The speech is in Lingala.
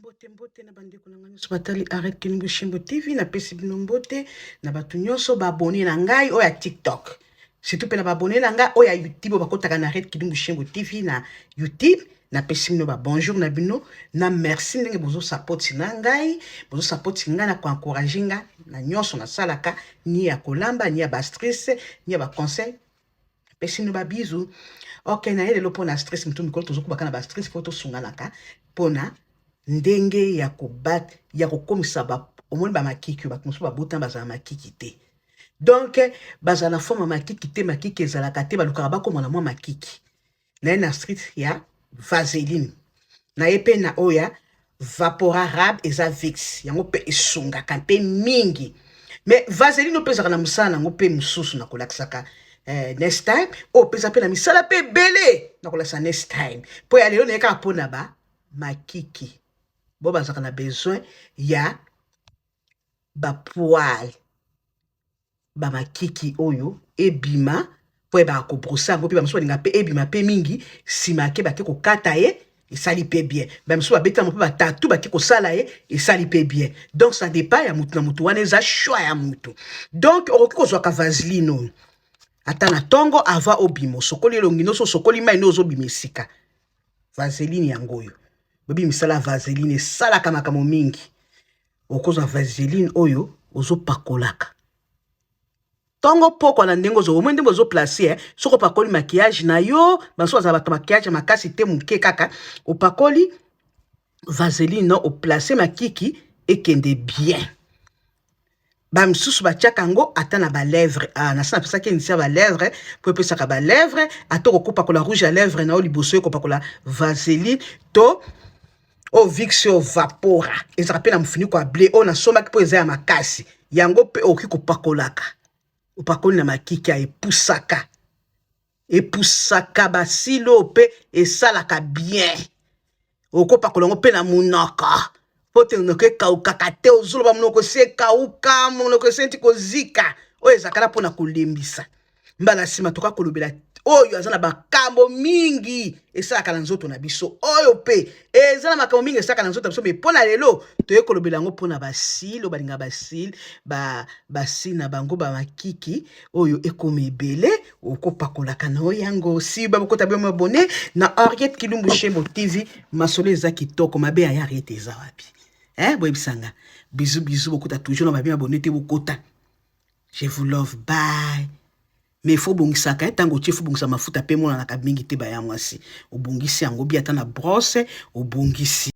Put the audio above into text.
Mbote na bandeko na ngai nyonso batali Arrête Kilimbu Shimbo TV na pesi bino mbote na bato nyonso babone na ngai oya TikTok. Surtout pe na babone na ngai oya YouTube bakotaka na Arrête Kilimbu Shimbo TV na YouTube na pesi bino ba bonjour na bino na merci ndenge bozo support na ngai, bozo support ngai na ko encourager nga na nyonso na salaka ni ya kolamba ni ya ba stress ni ya ba conseil. Pesi bino ba bisous. OK na yele lo pona stress mtu mikolo tozo kubaka na ba stress photo sunganaka pona ndenge ya kobat ya kokomisa ba omoni ba makiki ba musu ba buta bazala makiki te. Donc bazala forme makiki te, makiki ezalaka te balukaka bakoma na mwa makiki. Na na street ya vaseline. Na epe na oya Vaporub eza Vicks yango pe esunga kampe mingi. Mais vaseline opezaka na musala nango pe mususu na kolakisaka next time o pesa pe na misala pe belé na kolakisa next time. Po ya lelo neka pona ba makiki. Bo bazaka na besoin ya ba poil ba makiki oyo ebima po eba ko brosa ngo pe ba mso linga pe ebima pe mingi sima ke ba ke ko kata ye esali pe bien ba mso ba beta mo pe ba tatou ba ke ko sala ye esali pe bien. Donc ça dépend ya mutu na mutu wana eza choix ya mutu. Donc okoki ko zwa ka vaseline ata na tongo ava obimo sokoli elongi no so sokoli mai no ozo bimesika vaseline yango oyo bobi misala vaseline salaka makambo mingi okozwa vaseline oyo ozo pakolaka tongo poko na ndengo zo omende bozo placer soko pakoli maquillage na yo banso za ba maquillage makasi te muke kaka opakoli vaseline no o placer makiki ekende bien. Ba msusu ba tiaka ngo ata na ba lèvre na sana pesa ke nisia ba lèvre po pesa ka ba lèvre atoko kopa kola rouge à lèvre na oliboso ko pakola vaseline to o Vicks o Vapora ezaka pe na mfuniko ya blé o na soma ki po eza ya makasi yango pe oki kopakolaka opakoli na makiki ya epusaka basilo pe esalaka bien okopakola ngo pe na munoko pote mnoko ekawukaka te ozoloba munoko se ekawuka munoko se nti kozika oyo ezakala mpona kolembisa mbala nsima toka kolobela oyo aza na makambo mingi esalaka na nzoto na biso oyo pe eza na makambo mingi esalaka na nzoto na biso me mpona lelo toye kolobela yango mpona basile balinga basile na bango bamakiki oyo ekoma ebele okopakolaka na oyo yango si babokota byo mabone na Arrête Kilimbu Shimbo TV masolo eza kitoko mabe ya Arrête eza wapi boyebisanga bisous bisous bokota toujours na babia abonné te bokota. Je vous love, bye. Mais faut bongisa ka tango tie faut bongisa mafuta pe mona na kabingi te ba ya mwasi obongisi yango bi ata na brosse obongisi